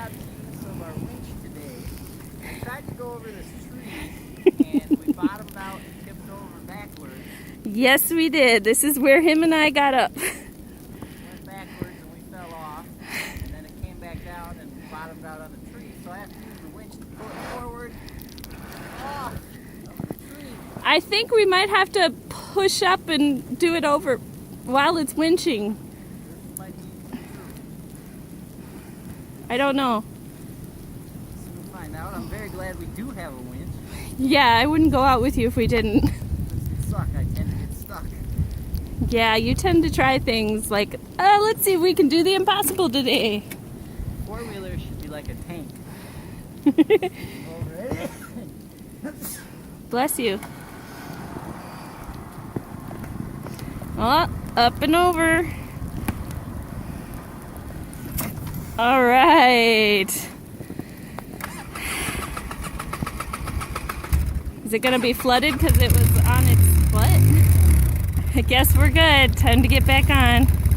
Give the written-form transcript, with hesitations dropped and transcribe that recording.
got to use some of our winch today. I tried to go over this tree and we bottomed out and tipped over backwards. Yes, we did. This is where him and I got up. We went backwards and we fell off. And then it came back down and we bottomed out on the tree. So I have to use the winch to pull it forward. Off of the tree. I think we might have to push up and do it over while it's winching. This might be true. I don't know. So we'll find out. I'm very glad we do have a winch. Yeah, I wouldn't go out with you if we didn't. This would suck. I tend to get stuck. Yeah, you tend to try things like, let's see if we can do the impossible today. Four-wheeler should be like a tank. Already? Bless you. Oh, up and over. All right. Is it going to be flooded because it was on its butt? I guess we're good. Time to get back on.